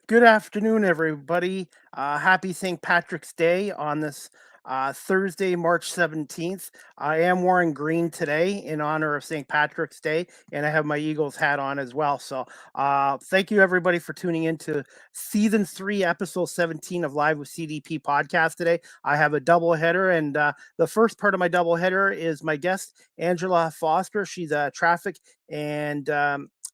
Good afternoon, everybody. Happy St. Patrick's Day on this Thursday, March 17th. I am wearing green today in honor of St. Patrick's Day, and I have my Eagles hat on as well. So, thank you, everybody, for tuning in to season 3, episode 17 of Live with CDP podcast today. I have a double header, and the first part of my double header is my guest, Angela Foster. She's a traffic and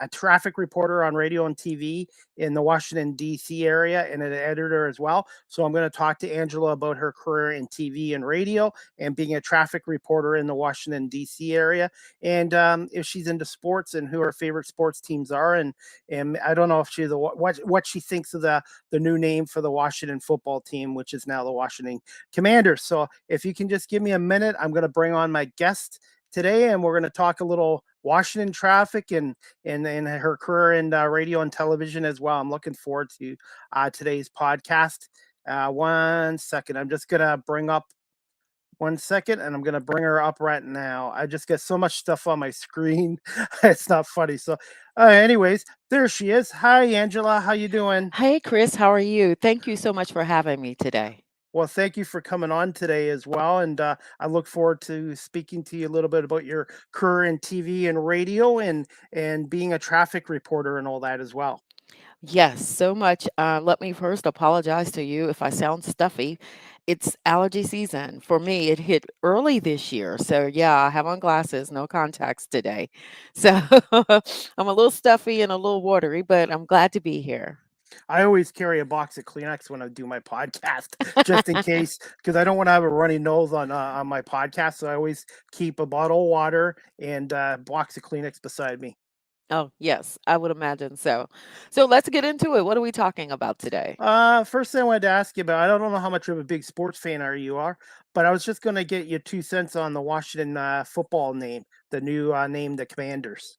a traffic reporter on radio and TV in the Washington, D.C. area and an editor as well. So I'm going to talk to Angela about her career in TV and radio and being a traffic reporter in the Washington, D.C. area. And if she's into sports and who her favorite sports teams are. And I don't know if she's what she thinks of the new name for the Washington football team, which is now the Washington Commanders. So if you can just give me a minute, I'm going to bring on my guest today, and we're going to talk a little Washington traffic and her career in radio and television as well. I'm looking forward to today's podcast. One second, I'm just going to bring up 1 second, and I'm going to bring her up right now. I just get so much stuff on my screen. It's not funny. So anyways, there she is. Hi, Angela. How you doing? Hey, Chris, how are you? Thank you so much for having me today. Well, thank you for coming on today as well. And I look forward to speaking to you a little bit about your career in TV and radio and being a traffic reporter and all that as well. Yes, so much. Let me first apologize to you if I sound stuffy. It's allergy season. For me, it hit early this year. So, yeah, I have on glasses, no contacts today. So, I'm a little stuffy and a little watery, but I'm glad to be here. I always carry a box of Kleenex when I do my podcast, just in case, because I don't want to have a runny nose on my podcast. So I always keep a bottle of water and a box of Kleenex beside me. Oh, yes, I would imagine so. So, let's get into it. What are we talking about today? First thing I wanted to ask you about, I don't know how much of a big sports fan you are, but I was just going to get your 2 cents on the Washington football name, the new name, the Commanders.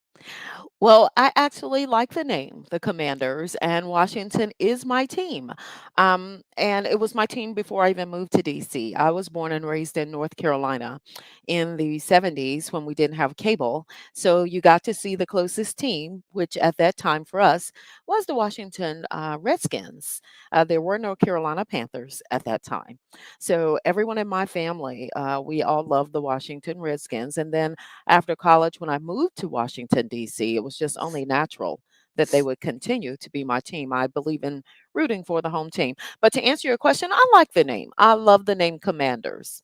Well, I actually like the name, the Commanders, and Washington is my team. And it was my team before I even moved to DC. I was born and raised in North Carolina in the 70s when we didn't have cable. So you got to see the closest team, which at that time for us was the Washington Redskins. There were no Carolina Panthers at that time. So everyone in my family, we all loved the Washington Redskins. And then after college, when I moved to Washington, D.C., it was just only natural that they would continue to be my team. I believe in rooting for the home team. But to answer your question, I like the name. I love the name Commanders.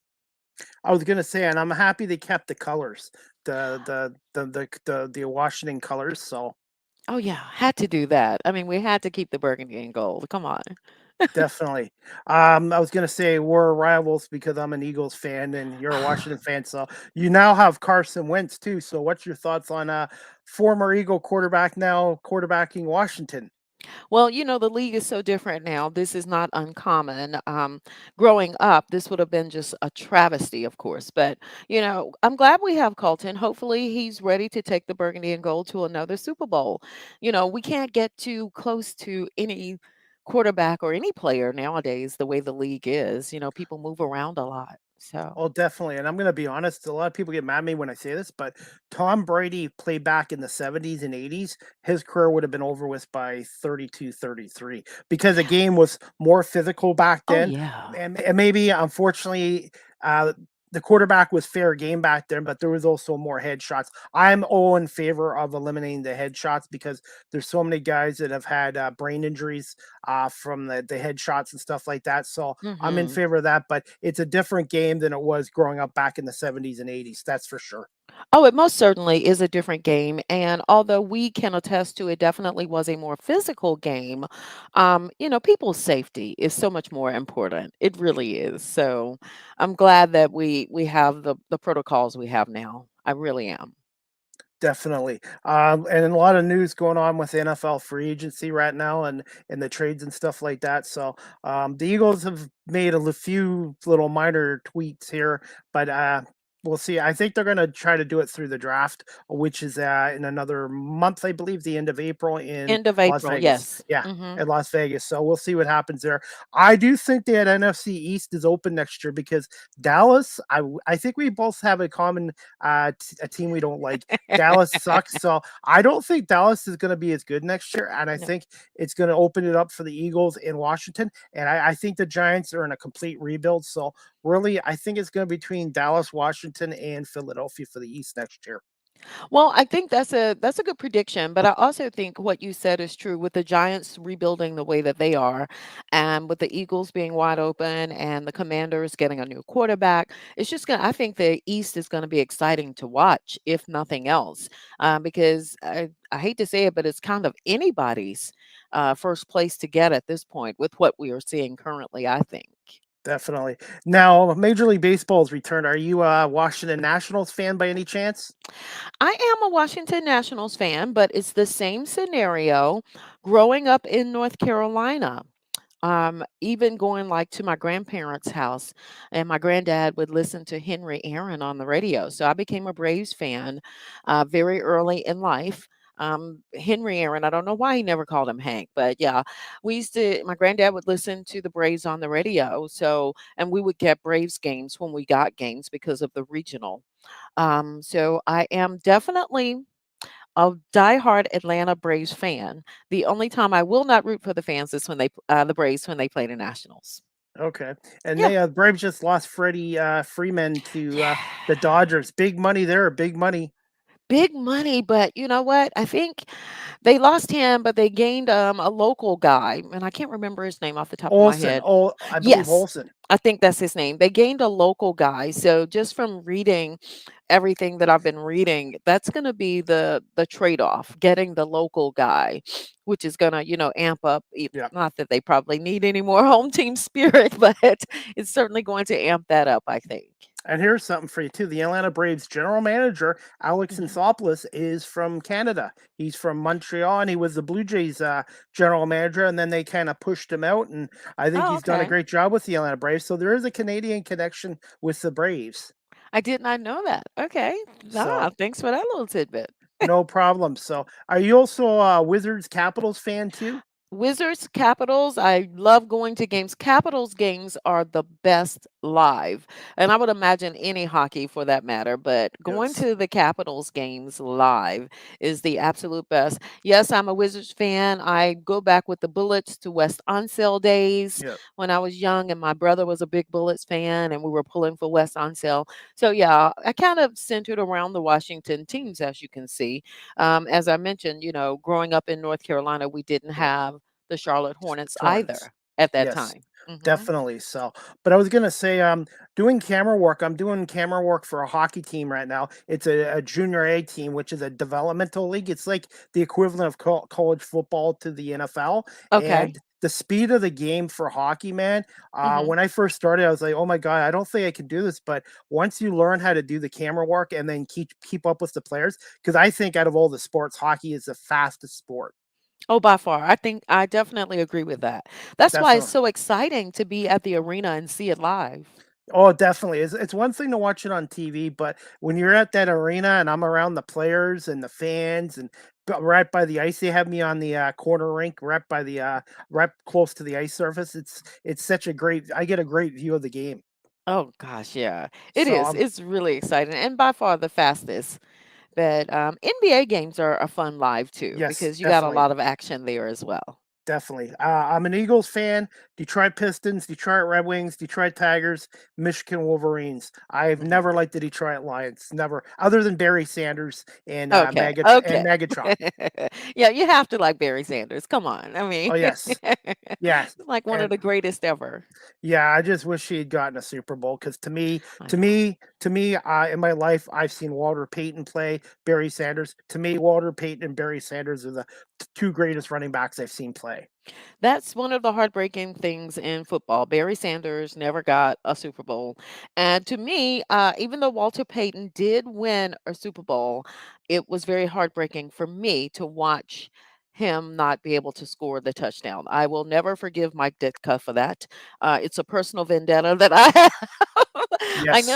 I was gonna say, and I'm happy they kept the colors, the Washington colors. So Oh, yeah, had to do that. I mean, we had to keep the burgundy and gold. Come on. definitely. I was gonna say we're rivals because I'm an Eagles fan and you're a Washington fan. So you now have Carson Wentz too. So what's your thoughts on former Eagle quarterback now quarterbacking Washington? Well, the league is so different now. This is not uncommon. Growing up, this would have been just a travesty, of course. But, I'm glad we have Colton. Hopefully, he's ready to take the burgundy and gold to another Super Bowl. We can't get too close to any quarterback or any player nowadays the way the league is. People move around a lot. So. Oh, definitely. And I'm going to be honest, a lot of people get mad at me when I say this, but Tom Brady played back in the 70s and 80s. His career would have been over with by 32, 33 because the game was more physical back Oh, then. yeah. And maybe, unfortunately, the quarterback was fair game back then, but there was also more headshots. I'm all in favor of eliminating the headshots because there's so many guys that have had brain injuries from the headshots and stuff like that. So I'm in Hmm. favor of that, but it's a different game than it was growing up back in the 70s and 80s. That's for sure. Oh, it most certainly is a different game. And although we can attest to it definitely was a more physical game, people's safety is so much more important. It really is. So I'm glad that we have the protocols we have now. I really am. Definitely. And a lot of news going on with NFL free agency right now and the trades and stuff like that. So the Eagles have made few little minor tweaks here, but we'll see. I think they're going to try to do it through the draft, which is in another month, I believe, the end of April in End of Las April, Vegas. yes. Yeah. Mhm. In Las Vegas. So we'll see what happens there. I do think that NFC East is open next year because Dallas, I think we both have a common a team we don't like. Dallas sucks. So I don't think Dallas is going to be as good next year. And I No. think it's going to open it up for the Eagles in Washington. And I think the Giants are in a complete rebuild. So really, I think it's going to be between Dallas, Washington, and Philadelphia for the East next year. Well, I think that's a good prediction, but I also think what you said is true with the Giants rebuilding the way that they are, and with the Eagles being wide open and the Commanders getting a new quarterback. It's just gonna. I think the East is going to be exciting to watch, if nothing else, because I hate to say it, but it's kind of anybody's first place to get at this point with what we are seeing currently. I think. Definitely. Now, Major League Baseball's returned. Are you a Washington Nationals fan by any chance? I am a Washington Nationals fan, but it's the same scenario growing up in North Carolina. Even going like to my grandparents' house, and my granddad would listen to Henry Aaron on the radio. So I became a Braves fan very early in life. Henry Aaron, I don't know why he never called him Hank, but yeah, my granddad would listen to the Braves on the radio. So, and we would get Braves games when we got games because of the regional. So I am definitely a diehard Atlanta Braves fan. The only time I will not root for the fans is when the Braves when they play the Nationals. Okay. And Yeah. they Braves just lost Freddie Freeman to Yeah. the Dodgers. Big money there, big money. Big money, but you know what? I think they lost him, but they gained a local guy, and I can't remember his name off the top of my Olson. head. Oh, I believe Yes, Olson. I think that's his name. They gained a local guy. So just from reading everything that I've been reading, that's going to be the trade-off, getting the local guy, which is going to, amp up Yeah. not that they probably need any more home team spirit, but it's certainly going to amp that up, I think. And here's something for you too. The Atlanta Braves general manager, Alex Mhm. Anthopoulos, is from Canada. He's from Montreal and he was the Blue Jays general manager. And then they kind of pushed him out. And I think Oh, he's done a okay. great job with the Atlanta Braves. So there is a Canadian connection with the Braves. I did not know that. Okay. So Thanks for that little tidbit. no problem. So are you also a Wizards Capitals fan too? Wizards, Capitals, I love going to games. Capitals games are the best live. And I would imagine any hockey for that matter, but going Yes. to the Capitals games live is the absolute best. Yes, I'm a Wizards fan. I go back with the Bullets to West Onsell days Yeah. when I was young, and my brother was a big Bullets fan, and we were pulling for West Onsell. So, yeah, I kind of centered around the Washington teams, as you can see. As I mentioned, growing up in North Carolina, we didn't Yeah. have the Charlotte Hornets Hornets. either at that Yes. time. Mhm. Definitely. So, but I was gonna say, doing camera work. I'm doing camera work for a hockey team right now. It's a junior A team, which is a developmental league. It's like the equivalent of college football to the NFL. Okay. And the speed of the game for hockey, man. Mhm. When I first started, I was like, oh my god, I don't think I can do this. But once you learn how to do the camera work and then keep up with the players, because I think out of all the sports, hockey is the fastest sport. Oh, by far. I think I definitely agree with that. That's why it's Definitely. so exciting to be at the arena and see it live. Oh, definitely. It's one thing to watch it on TV, but when you're at that arena and I'm around the players and the fans and right by the ice, they have me on the corner rink, right by the right close to the ice surface. It's such a great. I get a great view of the game. Oh gosh, yeah. It So is. It's really exciting and by far the fastest. But NBA games are a fun live too yes, because you got a definitely, lot of action there as well. definitely. I'm an Eagles fan. Detroit Pistons, Detroit Red Wings, Detroit Tigers, Michigan Wolverines. I've Mhm. never liked the Detroit Lions. Never, other than Barry Sanders and Okay. Okay. Megatron. Yeah, you have to like Barry Sanders. Come on. I mean, Oh yes, yes. like one of And the greatest ever. yeah, I just wish he had gotten a Super Bowl because to me, I to know. me, to me, in my life, I've seen Walter Payton play, Barry Sanders. To me, Walter Payton and Barry Sanders are the two greatest running backs I've seen play. That's one of the heartbreaking things in football. Barry Sanders never got a Super Bowl. And to me, even though Walter Payton did win a Super Bowl, it was very heartbreaking for me to watch him not be able to score the touchdown. I will never forgive Mike Ditka for that. It's a personal vendetta that I have. Yes.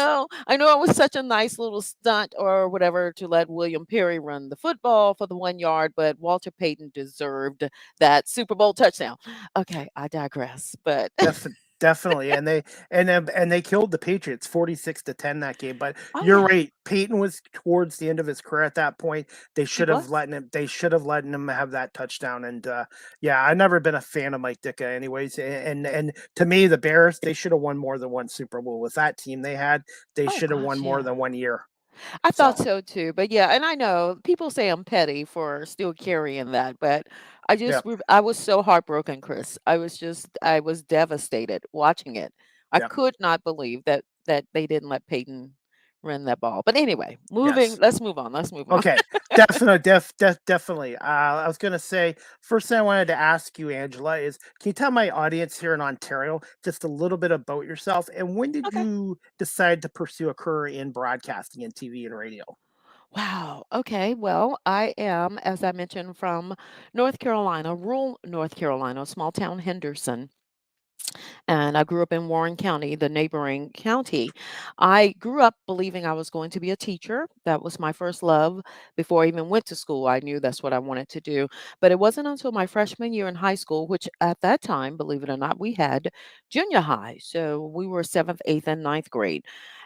I know it was such a nice little stunt or whatever to let William Perry run the football for the 1 yard, but Walter Payton deserved that Super Bowl touchdown. Okay, I digress. But Definitely, and they killed the Patriots 46-10 that game. But oh you're yeah, right. Peyton was towards the end of his career at that point. They he should have was. let him. They should have let him have that touchdown. And yeah, I've never been a fan of Mike Ditka, anyways. And to me, the Bears, they should have won more than one Super Bowl with that team they had. They Oh should have won gosh, more yeah. than 1 year. I thought So so too. But yeah, and I know people say I'm petty for still carrying that, but yeah, I was so heartbroken, Chris. I was devastated watching it. I yeah, could not believe that they didn't let Peyton run that ball. But anyway, moving. yes. Let's move on. Let's move on. Okay, definitely. I was gonna say first thing I wanted to ask you, Angela, is can you tell my audience here in Ontario just a little bit about yourself and when did Okay. you decide to pursue a career in broadcasting and TV and radio? Wow. Okay. Well, I am, as I mentioned, from North Carolina, rural North Carolina, small town Henderson. And I grew up in Warren County, the neighboring county. I grew up believing I was going to be a teacher. That was my first love. Before I even went to school, I knew that's what I wanted to do. But it wasn't until my freshman year in high school, which at that time, believe it or not, we had junior high. So we were seventh, eighth, and ninth grade.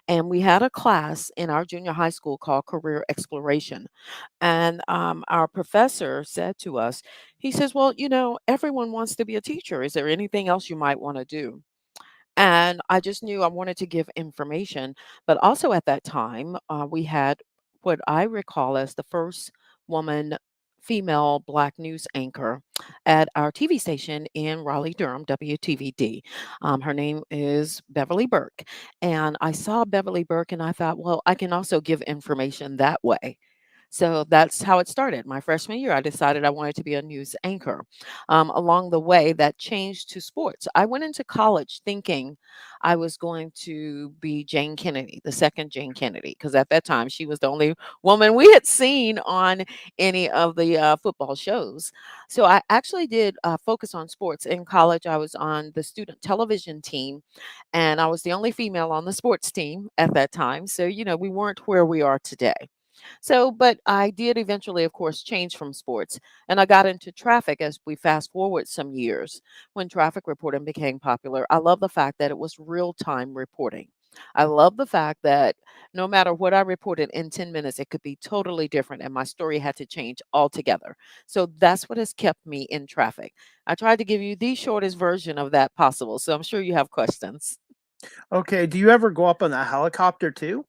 And we had a class in our junior high school called Career Exploration. And our professor said to us, he says, well, everyone wants to be a teacher. Is there anything else you might want to do? And I just knew I wanted to give information. But also at that time, we had what I recall as the first woman female black news anchor at our TV station in Raleigh, Durham, WTVD. Her name is Beverly Burke. And I saw Beverly Burke and I thought, well, I can also give information that way. So that's how it started. My freshman year, I decided I wanted to be a news anchor. Along the way, that changed to sports. I went into college thinking I was going to be Jane Kennedy, the second Jane Kennedy, because at that time she was the only woman we had seen on any of the football shows. So I actually did focus on sports. In college, I was on the student television team, and I was the only female on the sports team at that time. So, we weren't where we are today. So, but I did eventually, of course, change from sports and I got into traffic as we fast forward some years when traffic reporting became popular. I love the fact that it was real time reporting. I love the fact that no matter what I reported in 10 minutes, it could be totally different and my story had to change altogether. So that's what has kept me in traffic. I tried to give you the shortest version of that possible. So I'm sure you have questions. Okay, do you ever go up on a helicopter too?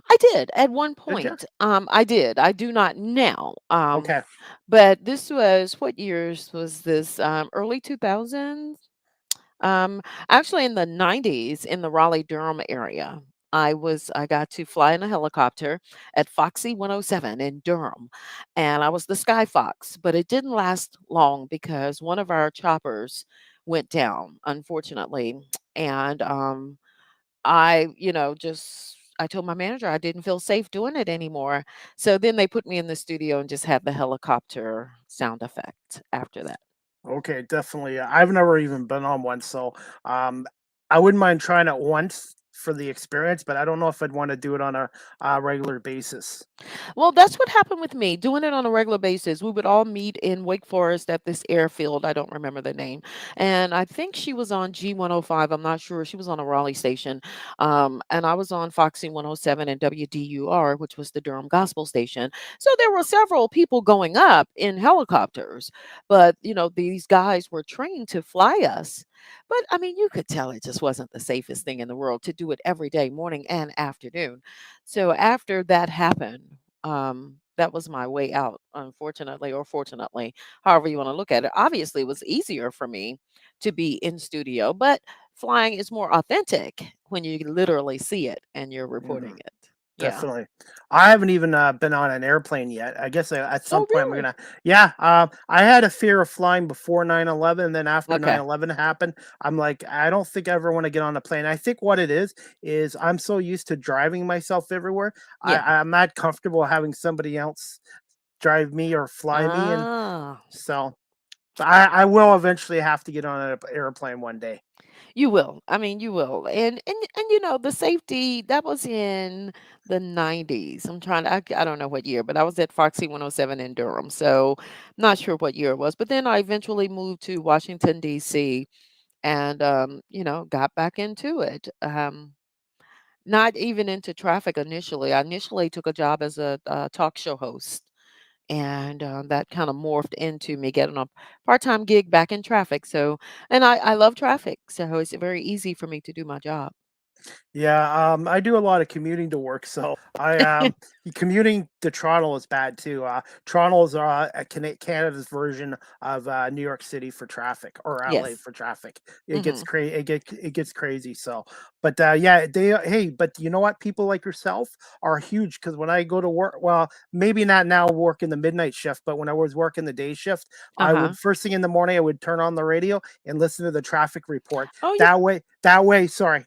I did at one Did you? point. I did. I do not now. Okay. But this was what years was this? Early 2000s. Actually, in the 90s, in the Raleigh Durham area. I got to fly in a helicopter at Foxy 107 in Durham, and I was the Sky Fox. But it didn't last long because one of our choppers went down, unfortunately, and I told my manager I didn't feel safe doing it anymore. So then they put me in the studio and just had the helicopter sound effect after that. Okay, definitely. I've never even been on one, so um, I wouldn't mind trying it once for the experience, but I don't know if I'd want to do it on a regular basis. Well, that's what happened with me, doing it on a regular basis. We would all meet in Wake Forest at this airfield. I don't remember the name. And I think she was on G105. I'm not sure. She was on a Raleigh station. And I was on Foxy 107 and WDUR, which was the Durham Gospel station. So there were several people going up in helicopters. But, these guys were trained to fly us. But I mean, you could tell it just wasn't the safest thing in the world to do it every day, morning and afternoon. So after that happened, that was my way out, unfortunately or fortunately, however you want to look at it. Obviously, it was easier for me to be in studio, but flying is more authentic when you literally see it and you're reporting Mhm. it. Yeah. Definitely. I haven't even been on an airplane yet. I guess at some Oh, point I'm really? gonna. Yeah. I had a fear of flying before 9/11, and then after Okay. 9/11 happened, I'm like, I don't think I ever want to get on a plane. I think what it is I'm so used to driving myself everywhere. Yeah. I'm not comfortable having somebody else drive me or fly me, and Ah. so but I will eventually have to get on an airplane one day. You will. I mean, you will. And you know, the safety that was in the 90s. I'm trying to I don't know what year, but I was at Foxy 107 in Durham. So, not sure what year it was. But then I eventually moved to Washington D.C. and you know, got back into it. Not even into traffic initially. I initially took a job as a, talk show host. And that kind of morphed into me getting a part-time gig back in traffic. So, and I love traffic, so it's very easy for me to do my job. Yeah, I do a lot of commuting to work, so commuting to Toronto is bad too. Toronto is Canada's version of New York City for traffic, or LA Yes. for traffic. Hmm. It gets crazy. So, but yeah, hey, but you know what? People like yourself are huge because when I go to work, well, maybe not now work in the midnight shift, but when I was working the day shift, Uh I huh. would first thing in the morning I would turn on the radio and listen to the traffic report. Oh yeah. That way, sorry.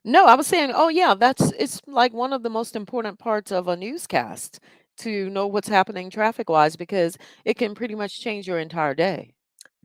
No, I was saying, oh yeah, that's it's like one of the most important parts of a newscast to know what's happening traffic wise because it can pretty much change your entire day.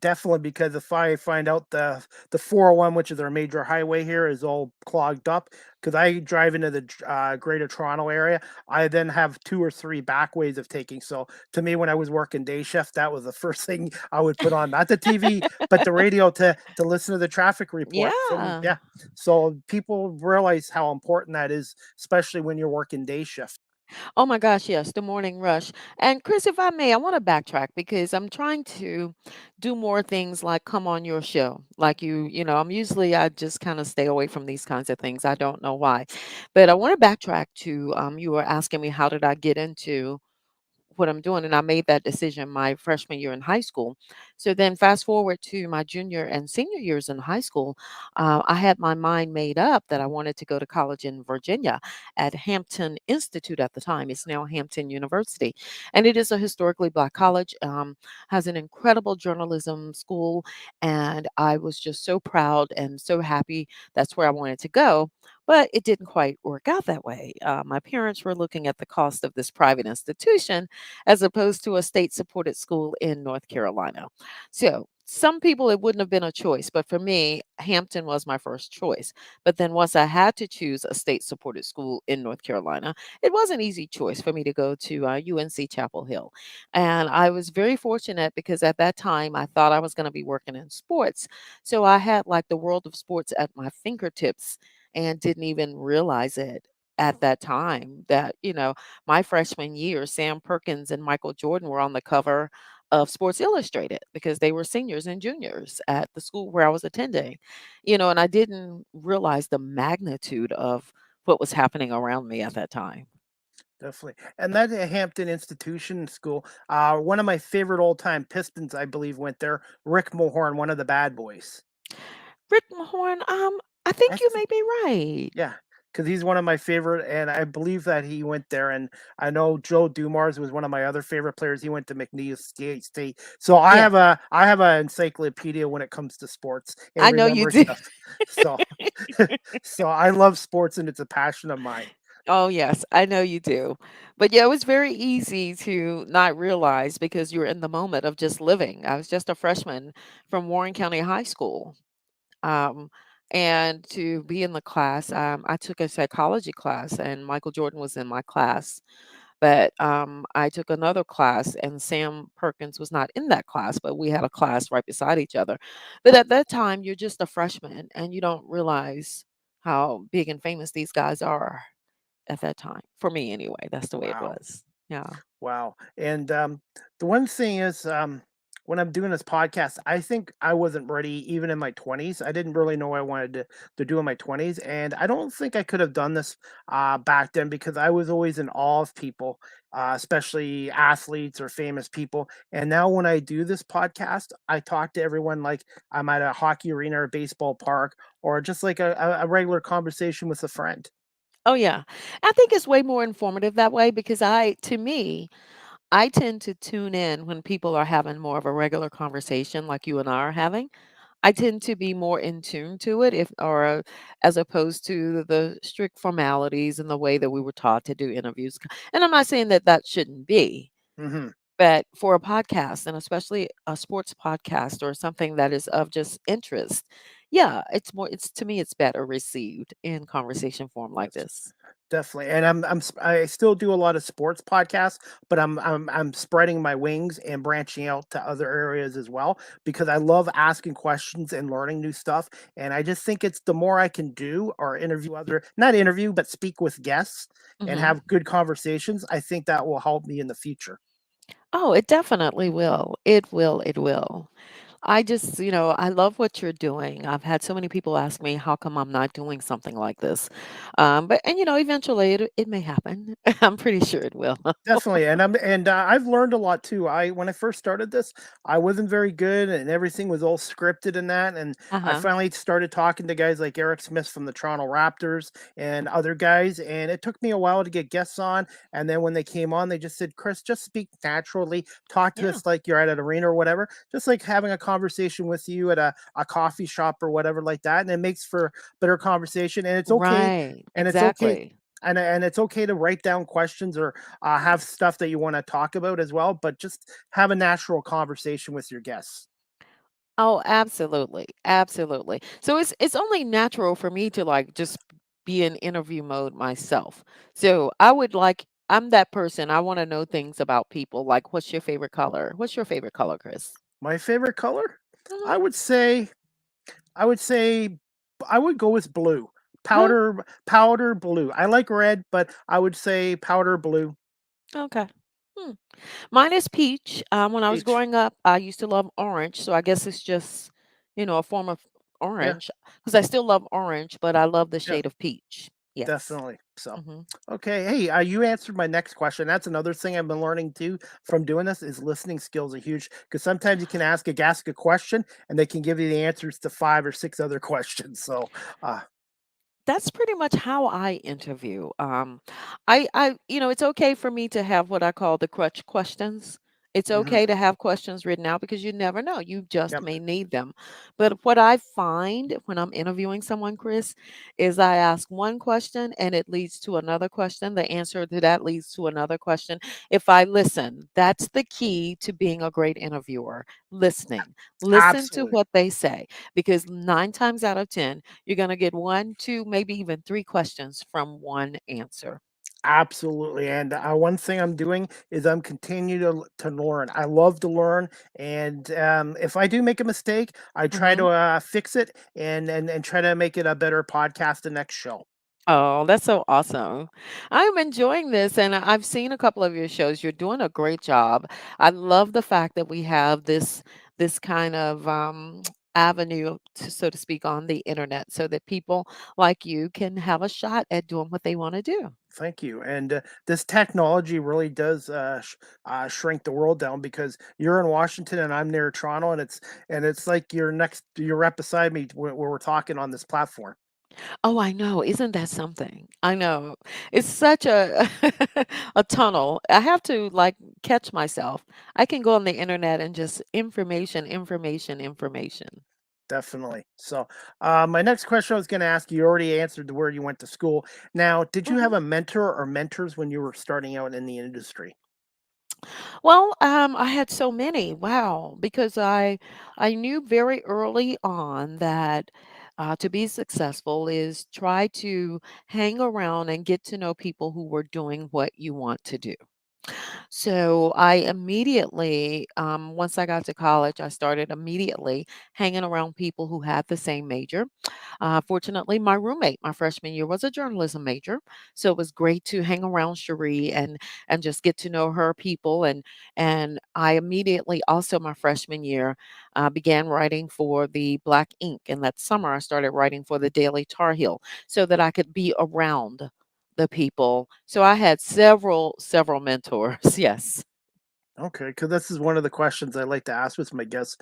Definitely, because if I find out the 401, which is our major highway here, is all clogged up, because I drive into the Greater Toronto area, I then have two or three back ways of taking. So to me, when I was working day shift, that was the first thing I would put on, not the TV, but the radio to listen to the traffic report from Yeah. yeah. So people realize how important that is, especially when you're working day shift. Oh my gosh, yes, the morning rush. And Chris, if I may, I want to backtrack because I'm trying to do more things like come on your show. Like you know, I just kind of stay away from these kinds of things. I don't know why. But I want to backtrack to you were asking me how did I get into what I'm doing, and I made that decision my freshman year in high school. So then, fast forward to my junior and senior years in high school, I had my mind made up that I wanted to go to college in Virginia at Hampton Institute at the time. It's now Hampton University, and it is a historically black college. Has an incredible journalism school, and I was just so proud and so happy. That's where I wanted to go. But it didn't quite work out that way. My parents were looking at the cost of this private institution as opposed to a state supported school in North Carolina. So, some people it wouldn't have been a choice, but for me, Hampton was my first choice. But then once I had to choose a state supported school in North Carolina, it was an easy choice for me to go to UNC Chapel Hill. And I was very fortunate because at that time I thought I was going to be working in sports. So I had like the world of sports at my fingertips and didn't even realize it at that time that, you know, my freshman year, Sam Perkins and Michael Jordan were on the cover of Sports Illustrated because they were seniors and juniors at the school where I was attending. You know, and I didn't realize the magnitude of what was happening around me at that time. Definitely. And that Hampton Institution School, one of my favorite old time Pistons, I believe, went there. Rick Mahorn, one of the bad boys. Rick Mahorn, I I think you think, may be right. yeah, because he's one of my favorite, and I believe that he went there. And I know Joe Dumars was one of my other favorite players. He went to McNeil State. So Yeah, I have an encyclopedia when it comes to sports and I know you remember do. stuff. So so I love sports, and it's a passion of mine. Oh, yes, I know you do. But yeah, it was very easy to not realize because you were in the moment of just living. I was just a freshman from Warren County High School. Um, and to be in the class, I took a psychology class, and Michael Jordan was in my class. But I took another class, and Sam Perkins was not in that class, but we had a class right beside each other. But at that time, you're just a freshman, and you don't realize how big and famous these guys are at that time. For me anyway, that's the way it Wow. was. Yeah. Wow. And the one thing is, when I'm doing this podcast, I think I wasn't ready even in my 20s. I didn't really know what I wanted to do in my 20s. And I don't think I could have done this back then because I was always in awe of people, especially athletes or famous people. And now when I do this podcast, I talk to everyone like I'm at a hockey arena or baseball park or just like a regular conversation with a friend. Oh, yeah. I think it's way more informative that way because to me, I tend to tune in when people are having more of a regular conversation like you and I are having. I tend to be more in tune to it as opposed to the strict formalities and the way that we were taught to do interviews. And I'm not saying that that shouldn't be, Hmm. but for a podcast and especially a sports podcast or something that is of just interest, yeah, it's to me it's better received in conversation form like this. Definitely, and I still do a lot of sports podcasts, but I'm spreading my wings and branching out to other areas as well because I love asking questions and learning new stuff. And I just think it's the more I can do or interview other, not interview, but speak with guests and Mhm. have good conversations. I think that will help me in the future. Oh, it definitely will. It will, it will. I just, I love what you're doing. I've had so many people ask me, how come I'm not doing something like this? Eventually it may happen. I'm pretty sure it will. Definitely, I've learned a lot too. I When I first started this, I wasn't very good, and everything was all scripted and that. And I Uh-huh. finally started talking to guys like Eric Smith from the Toronto Raptors and other guys. And it took me a while to get guests on. And then when they came on, they just said, "Chris, just speak naturally. Talk to Yeah. us like you're at an arena or whatever, just like having a conversation with you at a coffee shop or whatever like that." And it makes for better conversation. And it's okay. Right. And it's okay Exactly. and it's okay to write down questions or have stuff that you want to talk about as well, but just have a natural conversation with your guests. Oh, absolutely. Absolutely. So it's only natural for me to like just be in interview mode myself. So I'm that person. I want to know things about people. Like, what's your favorite color? What's your favorite color, Chris? My favorite color, Mhm. I would say, I would say, I would go with blue, Blue? powder blue. I like red, but I would say powder blue, Okay. Hmm. Mine is peach. When I was peach. growing up, I used to love orange, so I guess it's just, a form of Yeah, orange because I still love orange, but I love the yeah. shade of peach. Yes. Definitely. So, Hmm. okay. Hey, you answered my next question. That's another thing I've been learning too from doing this is listening skills are huge because sometimes you can ask a question and they can give you the answers to five or six other questions. So, uh, That's pretty much how I interview. It's okay for me to have what I call the crutch questions. It's mhm, okay to have questions written out because you never know. You just yep, may need them. But what I find when I'm interviewing someone, Chris, is I ask one question and it leads to another question. The answer to that leads to another question. If I listen, that's the key to being a great interviewer. Listening. Listen to absolutely. what they say because 9 times out of 10, you're going to get one, two, maybe even three questions from one answer. Absolutely, and one thing I'm doing is I'm continue to learn. I love to learn, and if I do make a mistake, I try to Hmm. fix it and try to make it a better podcast the next show. Oh, that's so awesome. I'm enjoying this, and I've seen a couple of your shows. You're doing a great job. I love the fact that we have this kind of avenue, so to speak, on the internet, so that people like you can have a shot at doing what they want to do. Thank you. And this technology really does shrink the world down because you're in Washington and I'm near Toronto, and it's like you're right beside me where we're talking on this platform. Oh, I know. Isn't that something? I know. It's such a a tunnel. I have to like catch myself. I can go on the internet and just information, information, information. Definitely. So, my next question I was going to ask you already answered where you went to school. Now, did you have Mhm. a mentor or mentors when you were starting out in the industry? Well, I had so many. Wow, because I knew very early on that to be successful is try to hang around and get to know people who were doing what you want to do. So I immediately, once I got to college, I started immediately hanging around people who had the same major. Fortunately, my roommate my freshman year was a journalism major, so it was great to hang around Cherie and just get to know her people. And I immediately also my freshman year began writing for the Black Ink, and that summer I started writing for the Daily Tar Heel so that I could be around the people. So I had several mentors. Yes. Okay, because this is one of the questions I like to ask with my guests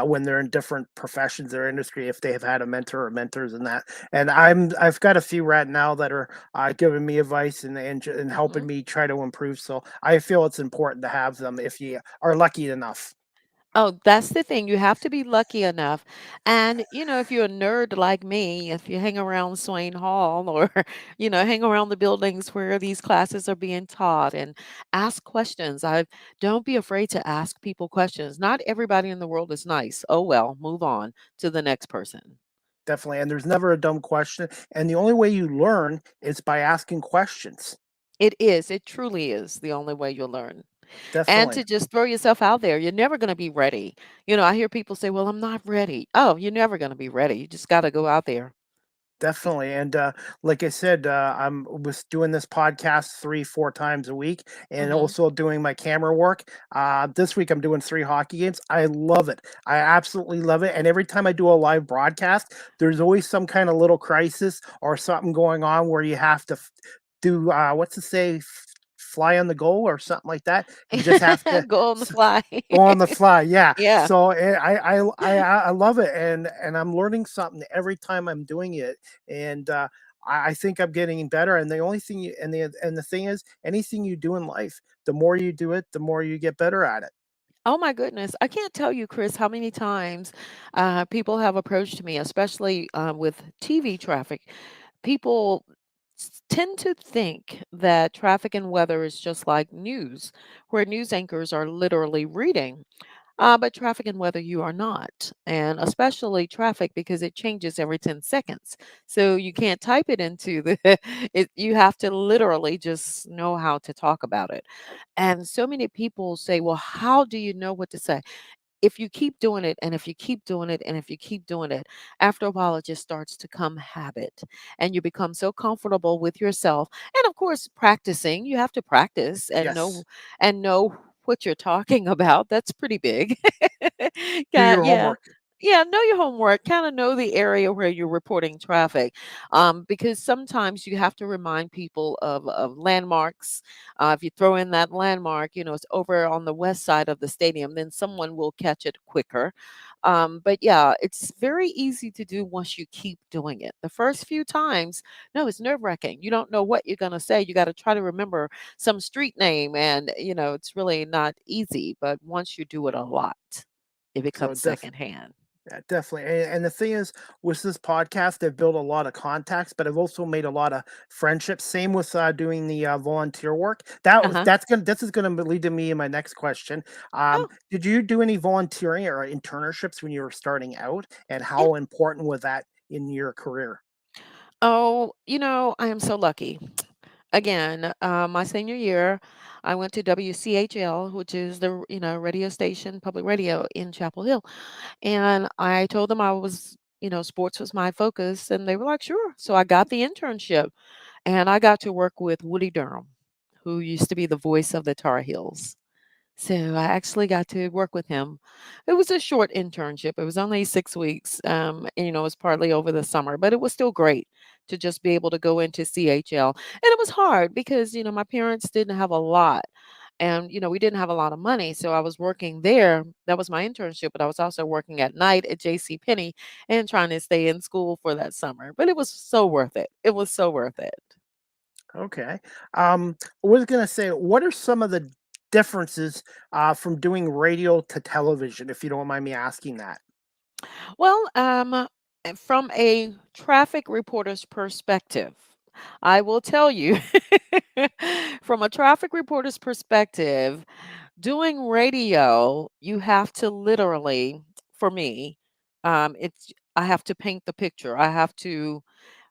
when they're in different professions or industry, if they have had a mentor or mentors in that. And I've got a few right now that are giving me advice and helping Mhm. me try to improve. So I feel it's important to have them if you are lucky enough. Oh, that's the thing. You have to be lucky enough. And, if you're a nerd like me, if you hang around Swain Hall or, hang around the buildings where these classes are being taught and ask questions. Don't be afraid to ask people questions. Not everybody in the world is nice. Oh, well, move on to the next person. Definitely. And there's never a dumb question. And the only way you learn is by asking questions. It is. It truly is the only way you'll learn. And Definitely. to just throw yourself out there. You're never going to be ready. I hear people say, well, I'm not ready. Oh, you're never going to be ready. You just got to go out there. Definitely, and, like I said, I'm was doing this podcast 3, 4 times a week and Hmm. also doing my camera work. This week I'm doing 3 hockey games. I love it. I absolutely love it, and every time I do a live broadcast, there's always some kinda little crisis or something going on where you have to do, what's it say? Fly on the goal or something like that. You just have to Go on the fly. go on the fly, yeah. Yeah. So, I love it, and I'm learning something every time I'm doing it, and, I think I'm getting better, and the only thing you and the thing is, anything you do in life, the more you do it, the more you get better at it. Oh my goodness. I can't tell you, Chris, how many times people have approached me, especially with TV traffic. People tend to think that traffic and weather is just like news, where news anchors are literally reading. But traffic and weather, you are not. And especially traffic because it changes every 10 seconds. So you can't type it into you have to literally just know how to talk about it. And so many people say, well, how do you know what to say? If you keep doing it and if you keep doing it and if you keep doing it, after a while it just starts to come habit and you become so comfortable with yourself. And of course, practicing, you have to practice Yes. and know what you're talking about. That's pretty big. Do your Yeah. homework. Yeah, know your homework, kind of know the area where you're reporting traffic. Because sometimes you have to remind people of landmarks. If you throw in that landmark, it's over on the west side of the stadium, then someone will catch it quicker. But yeah, it's very easy to do once you keep doing it. The first few times, no, it's nerve wracking. You don't know what you're going to say. You got to try to remember some street name, and it's really not easy. But once you do it a lot, it So becomes def secondhand. Yeah, definitely. And the thing is, with this podcast, I've built a lot of contacts, but I've also made a lot of friendships. Same with doing the volunteer work. Uh huh. This is gonna lead to me in my next question. Oh, Did you do any volunteering or internships when you were starting out, and yeah. how important was that in your career? Oh, I am so lucky. Again, my senior year, I went to WCHL, which is the radio station, public radio in Chapel Hill, and I told them I was, sports was my focus, and they were like, "Sure." So I got the internship, and I got to work with Woody Durham, who used to be the voice of the Tar Heels. So I actually got to work with him. It was a short internship. It was only 6 weeks. And, it was partly over the summer, but it was still great to just be able to go into CHL. And it was hard because, my parents didn't have a lot. And, we didn't have a lot of money. So I was working there. That was my internship, but I was also working at night at JC Penney and trying to stay in school for that summer. But it was so worth it. It was so worth it. Okay. I was gonna say, what are some of the differences from doing radio to television, if you don't mind me asking that? Well, from a traffic reporter's perspective, I will tell you from a traffic reporter's perspective, doing radio, you have to literally, for me, I have to paint the picture. I have to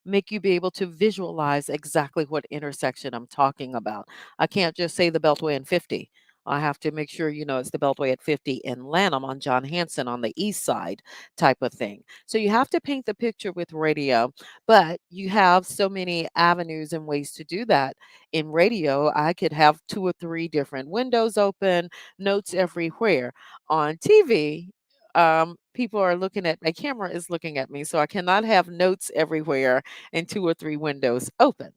make you be able to visualize exactly what intersection I'm talking about. I can't just say the Beltway and 50. I have to make sure it's the Beltway at 50 in Lanham on John Hanson on the east side type of thing. So you have to paint the picture with radio, but you have so many avenues and ways to do that. In radio, I could have two or three different windows open, notes everywhere. On TV, people are looking at my camera is looking at me, so I cannot have notes everywhere and two or three windows open.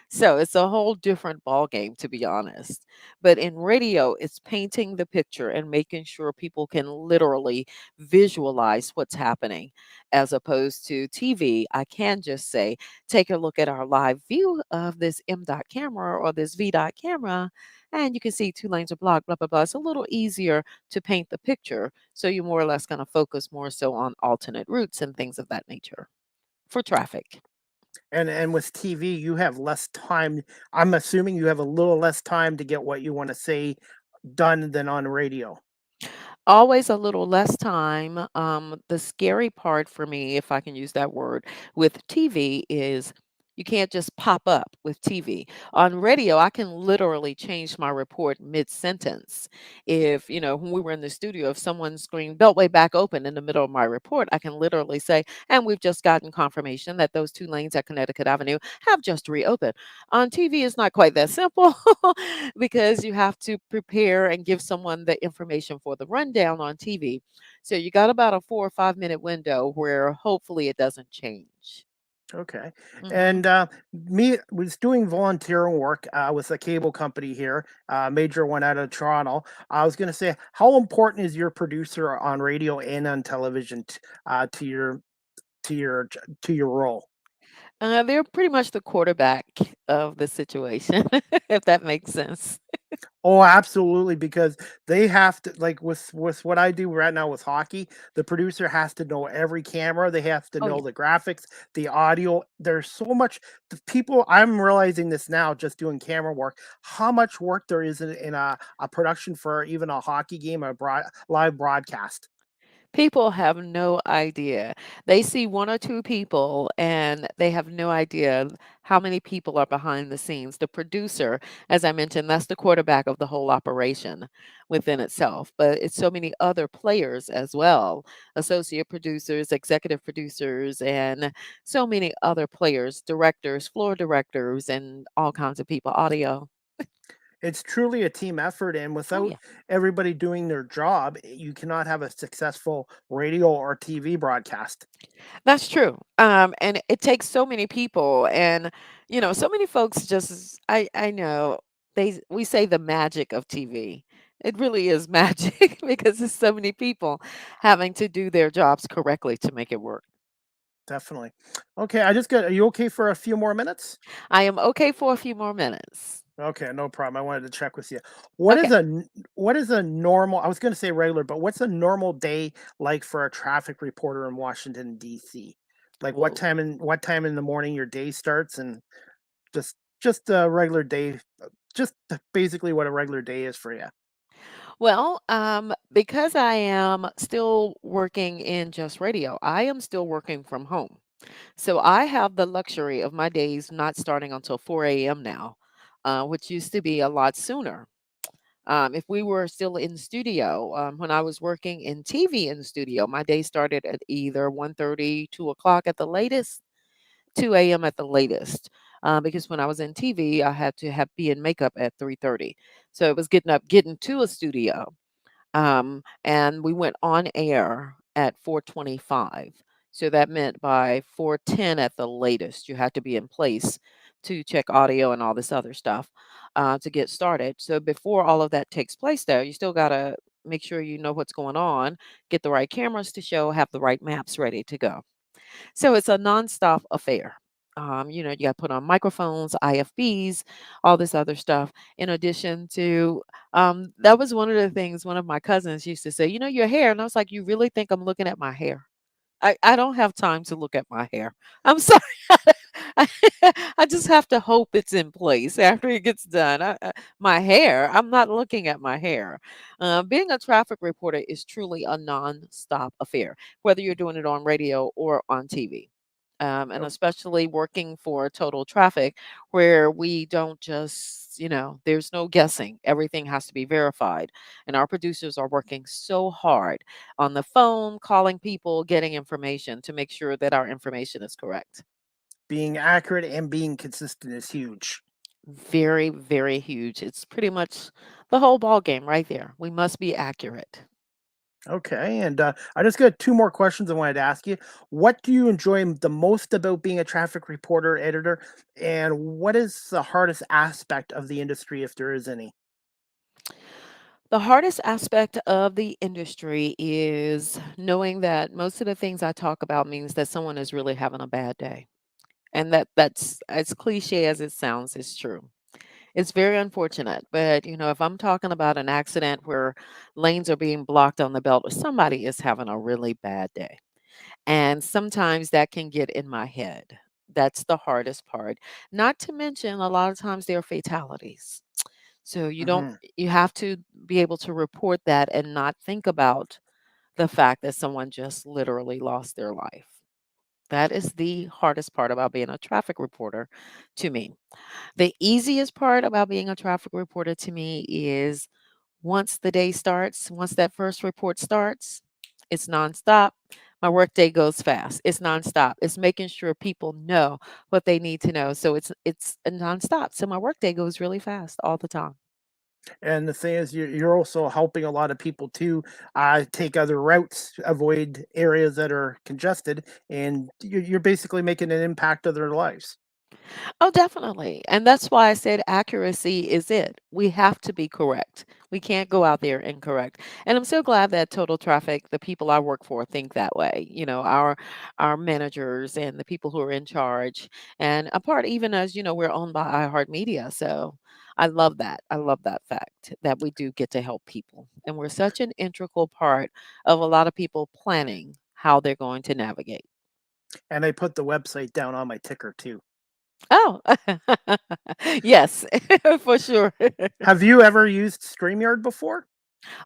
So it's a whole different ball game, to be honest. But in radio, it's painting the picture and making sure people can literally visualize what's happening. As opposed to TV, I can just say, take a look at our live view of this M dot camera or this V dot camera, and you can see two lanes of block, blah, blah, blah. It's a little easier to paint the picture. So you're more or less going to focus more so on alternate routes and things of that nature for traffic. And with TV, you have less time. I'm assuming you have a little less time to get what you want to say done than on radio. Always a little less time. The scary part for me, if I can use that word, with TV is you can't just pop up with TV. On radio, I can literally change my report mid-sentence. If, when we were in the studio, if someone screamed Beltway back open in the middle of my report, I can literally say, and we've just gotten confirmation that those two lanes at Connecticut Avenue have just reopened. On TV, it's not quite that simple because you have to prepare and give someone the information for the rundown on TV. So you got about a 4 or 5 minute window where hopefully it doesn't change. Okay. Hmm. And me was doing volunteering work with a cable company here, major one out of Toronto. I was going to say, how important is your producer on radio and on television to your role? They're pretty much the quarterback of the situation, if that makes sense. Oh, absolutely, because they have to, like, with what I do right now with hockey, the producer has to know every camera, they have to Oh, know yeah. the graphics, the audio. There's so much the people I'm realizing this now just doing camera work, how much work there is in a production for even a hockey game, a live broadcast. People have no idea. They see one or two people and they have no idea how many people are behind the scenes. The producer, as I mentioned, that's the quarterback of the whole operation within itself. But it's so many other players as well, associate producers, executive producers, and so many other players, directors, floor directors, and all kinds of people, audio. It's truly a team effort, and Oh, without yeah. everybody doing their job, you cannot have a successful radio or TV broadcast. That's true. And it takes so many people and so many folks just I know we say the magic of TV. It really is magic because there's so many people having to do their jobs correctly to make it work. Definitely. Okay, I just got are you okay for a few more minutes? I am okay for a few more minutes. Okay, no problem. I wanted to check with you. Okay. What is a normal I was gonna say regular, but what's a normal day like for a traffic reporter in Washington, DC? Like Well, what time in the morning your day starts and just a regular day, just basically what a regular day is for you. because I am still working in just radio, I am still working from home. So I have the luxury of my days not starting until 4 a.m. now, which used to be a lot sooner. If we were still in studio, when I was working in TV in studio, my day started at either 1:30, 2 o'clock at the latest, 2 a.m. at the latest. Because when I was in TV, I had to have be in makeup at 3:30. So it was getting up, getting to a studio, and we went on air at 4:25. So that meant by 4:10 at the latest, you had to be in place to check audio and all this other stuff to get started. So before all of that takes place, though, you still got to make sure you know what's going on, get the right cameras to show, have the right maps ready to go. So it's a nonstop affair. You got to put on microphones, IFBs, all this other stuff. In addition to, that was one of the things one of my cousins used to say, your hair. And I was like, you really think I'm looking at my hair? I don't have time to look at my hair. I'm sorry. I, I just have to hope it's in place after it gets done. My hair, I'm not looking at my hair. Being a traffic reporter is truly a nonstop affair, whether you're doing it on radio or on TV. And especially working for total traffic, where we don't just, there's no guessing. Everything has to be verified. And our producers are working so hard on the phone, calling people, getting information to make sure that our information is correct. Being accurate and being consistent is huge. Very, very huge. It's pretty much the whole ball game right there. We must be accurate. Okay, and I just got two more questions I wanted to ask you. What do you enjoy the most about being a traffic reporter, editor, and what is the hardest aspect of the industry, if there is any? The hardest aspect of the industry is knowing that most of the things I talk about means that someone is really having a bad day. And that's as cliche as it sounds, it's true. It's very unfortunate, but if I'm talking about an accident where lanes are being blocked on the belt, somebody is having a really bad day. And sometimes that can get in my head. That's the hardest part. Not to mention a lot of times there are fatalities. So Hmm. you have to be able to report that and not think about the fact that someone just literally lost their life. That is the hardest part about being a traffic reporter to me. The easiest part about being a traffic reporter to me is once the day starts, once that first report starts, it's nonstop. My workday goes fast. It's nonstop. It's making sure people know what they need to know. So it's a nonstop. So my workday goes really fast all the time. And the thing is, you're also helping a lot of people to take other routes, avoid areas that are congested, and you're basically making an impact of their lives. Oh, definitely. And that's why I said accuracy is it. We have to be correct. We can't go out there incorrect. And I'm so glad that Total Traffic, the people I work for, think that way. Our managers and the people who are in charge. And a part, even as we're owned by iHeartMedia. So I love that. I love that fact that we do get to help people. And we're such an integral part of a lot of people planning how they're going to navigate. And I put the website down on my ticker too. Oh, yes, for sure. Have you ever used StreamYard before?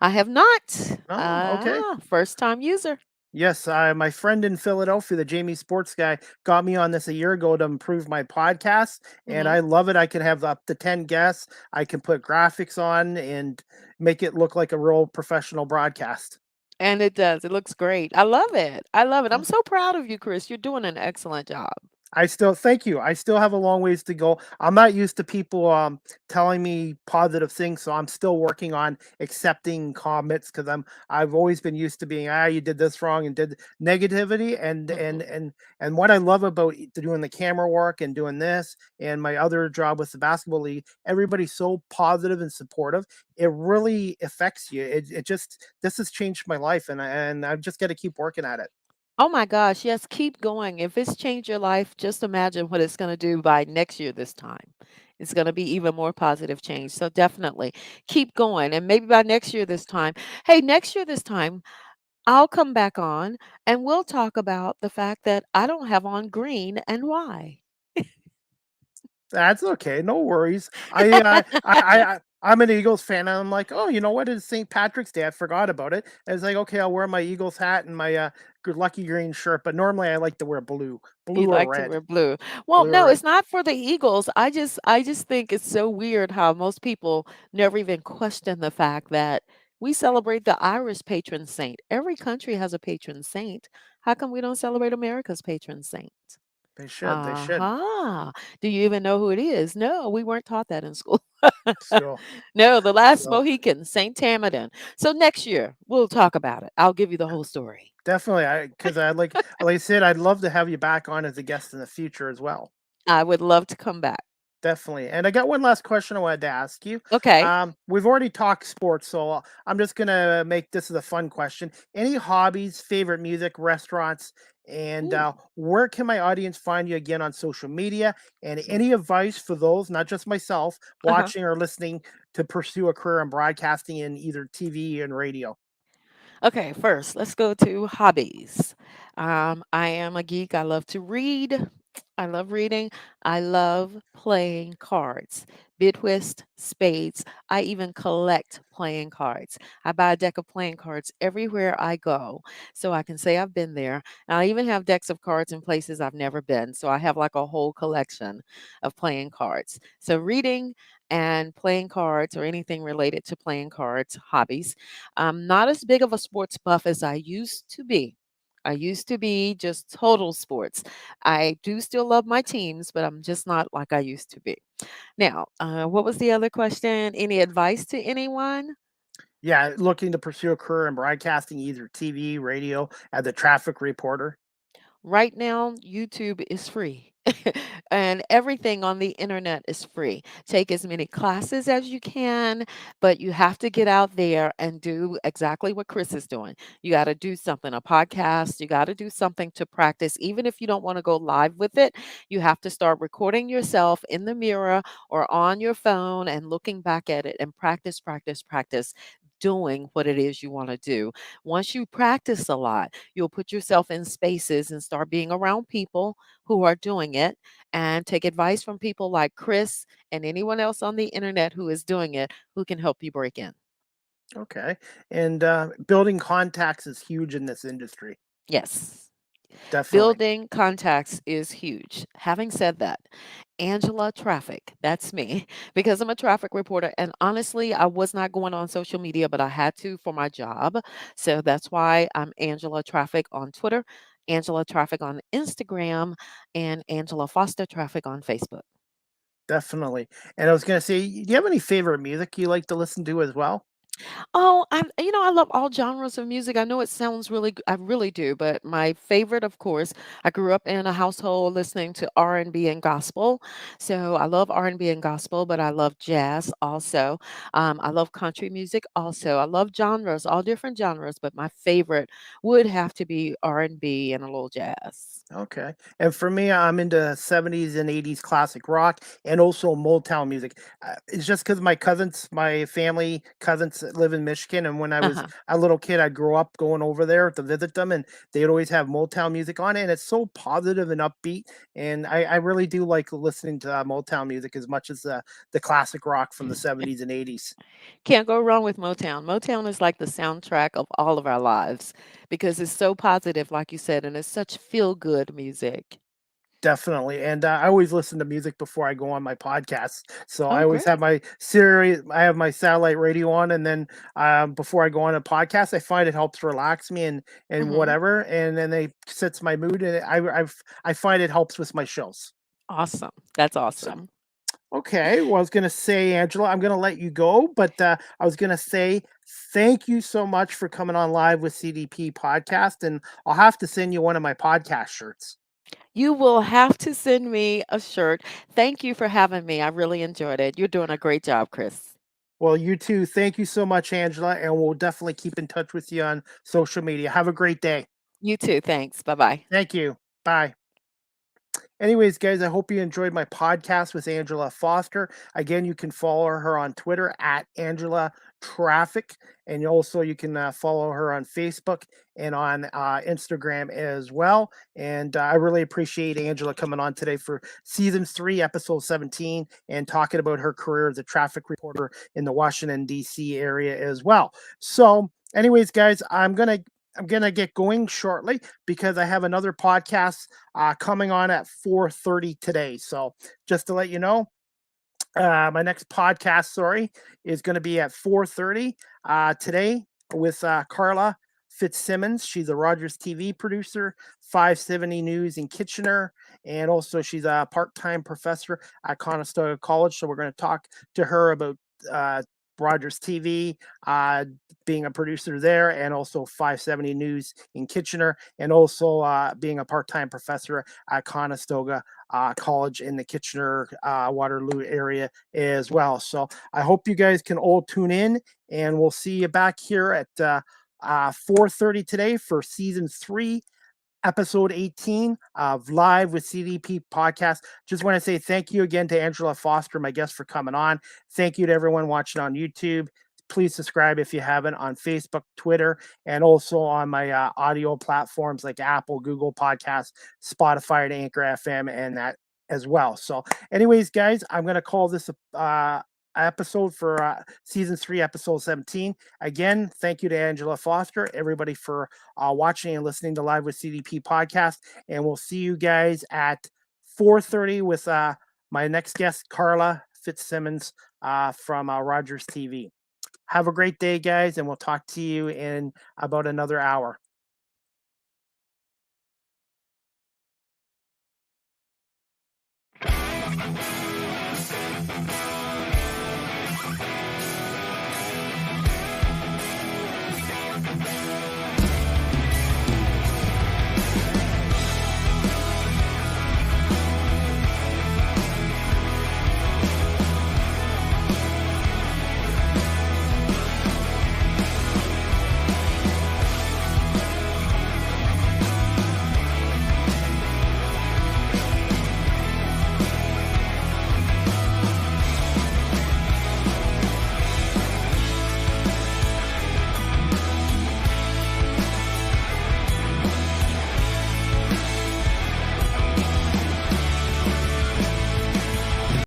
I have not. Oh, okay. First time user. Yes, my friend in Philadelphia, the Jamie Sports guy, got me on this a year ago to improve my podcast, and Hmm. I love it. I can have up to 10 guests. I can put graphics on and make it look like a real professional broadcast. And it does. It looks great. I love it. I love it. I'm Oh, so proud of you, Chris. You're doing an excellent job. I still thank you. I still have a long ways to go. I'm not used to people telling me positive things, so I'm still working on accepting comments because I've always been used to being you did this wrong and did negativity Hmm. and what I love about doing the camera work and doing this and my other job with the basketball league, everybody's so positive and supportive. It really affects you. It just this has changed my life and I've just got to keep working at it. Oh my gosh. Yes, keep going. If it's changed your life, just imagine what it's going to do by next year this time. It's going to be even more positive change. So definitely keep going. And maybe by next year this time, hey, next year this time, I'll come back on and we'll talk about the fact that I don't have on green and why. That's okay, no worries. I'm an Eagles fan, and I'm like, "Oh, you know what? It's St. Patrick's Day. I forgot about it." And it's like, "Okay, I'll wear my Eagles hat and my good lucky green shirt." But normally, I like to wear You blue or like to red, wear blue. Well, blue or no, red. it's not for the Eagles. I just think it's so weird how most people never even question the fact that we celebrate the Irish patron saint. Every country has a patron saint. How come we don't celebrate America's patron saint? They should. They should. Uh-huh. Do you even know who it is? No, we weren't taught that in school. So, No, the last so Mohican, Saint Tamadin. So next year we'll talk about it. I'll give you the whole story. definitely, I because like I said, I'd love to have you back on as a guest in the future as well. I would love to come back. Definitely. And I got one last question I wanted to ask you. Okay. We've already talked sports, so I'm just gonna make this as a fun question. Any hobbies, favorite music, restaurants, and Ooh. where can my audience find you again on social media? And Mm. any advice for those, not just myself, Uh-huh. watching or listening to pursue a career in broadcasting in either TV and radio? Okay, first, let's go to hobbies. I am a geek. I love to read. I love reading. I love playing cards, bid spades. I even collect playing cards. I buy a deck of playing cards everywhere I go so I can say I've been there. And I even have decks of cards in places I've never been. So I have like a whole collection of playing cards. So reading and playing cards or anything related to playing cards, hobbies. I'm not as big of a sports buff as I used to be. I used to be just total sports. I do still love my teams, but I'm just not like I used to be. Now, what was the other question? Any advice to anyone? Yeah, looking to pursue a career in broadcasting, either TV, radio, as a traffic reporter. Right now, YouTube is free. And everything on the internet is free. Take as many classes as you can, but you have to get out there and do exactly what Chris is doing. You got to do something, a podcast. You got to do something to practice. Even if you don't want to go live with it, you have to start recording yourself in the mirror or on your phone and looking back at it and practice, practice, practice doing what it is you want to do. Once you practice a lot, you'll put yourself in spaces and start being around people who are doing it and take advice from people like Chris and anyone else on the internet who is doing it who can help you break in. Okay. And building contacts is huge in this industry. Yes. Definitely. Building contacts is huge. Having said that, Angela Traffic, that's me, because I'm a traffic reporter. And honestly, I was not going on social media, but I had to for my job. So that's why I'm Angela Traffic on Twitter, Angela Traffic on Instagram, and Angela Foster Traffic on Facebook. Definitely. And I was going to say, do you have any favorite music you like to listen to as well? Oh, I love all genres of music. I know it sounds really, I really do, but my favorite, of course, I grew up in a household listening to R&B and gospel. So I love R&B and gospel, but I love jazz also. I love country music also. I love genres, all different genres, but my favorite would have to be R&B and a little jazz. Okay. And for me, I'm into 70s and 80s classic rock and also Motown music. It's just because my family cousins that live in Michigan. And when I was Uh-huh. a little kid, I'd grow up going over there to visit them, and they'd always have Motown music on it. And it's so positive and upbeat. And I really do like listening to Motown music as much as the classic rock from the 70s and 80s. Can't go wrong with Motown. Motown is like the soundtrack of all of our lives because it's so positive, like you said, and it's such feel good music. Definitely, and I always listen to music before I go on my podcast. So I Oh, always have great. I have my satellite radio on, and then before I go on a podcast, I find it helps relax me and Hmm. whatever, and then it sets my mood, and I find it helps with my shows. Awesome. That's So awesome. okay, well, I was gonna say, Angela, I'm gonna let you go, but I was gonna say thank you so much for coming on live with CDP podcast, and I'll have to send you one of my podcast shirts. You will have to send me a shirt. Thank you for having me. I really enjoyed it. You're doing a great job, Chris. Well, you too. Thank you so much, Angela, and we'll definitely keep in touch with you on social media. Have a great day. You too. Thanks. Bye bye. Thank you. Bye. Anyways, guys, I hope you enjoyed my podcast with Angela Foster. Again, you can follow her on Twitter at Angela Traffic, and also you can follow her on Facebook and on Instagram as well. And I really appreciate Angela coming on today for season 3, episode 17, and talking about her career as a traffic reporter in the Washington D.C. area as well. So, anyways, guys, I'm gonna get going shortly because I have another podcast coming on at 4:30 today. So just to let you know, my next podcast, sorry, is going to be at 4:30 today with Carla Fitzsimmons. She's a Rogers TV producer, 570 News in Kitchener, and also she's a part-time professor at Conestoga College. So we're going to talk to her about uh, Rogers TV, being a producer there, and also 570 News in Kitchener, and also being a part-time professor at Conestoga College in the Kitchener Waterloo area as well. So I hope you guys can all tune in, and we'll see you back here at 4:30 today for season 3, episode 18 of Live with CDP podcast. Just want to say thank you again to Angela Foster, my guest, for coming on. Thank you to everyone watching on YouTube. Please subscribe if you haven't on Facebook, Twitter, and also on my audio platforms like Apple, Google Podcasts, Spotify, and Anchor FM, and that as well. So, anyways, guys, I'm going to call this a episode for season 3, episode 17. Again, thank you to Angela Foster, everybody for watching and listening to Live with CDP podcast. And we'll see you guys at 4:30 with my next guest, Carla Fitzsimmons from Rogers TV. Have a great day, guys, and we'll talk to you in about another hour.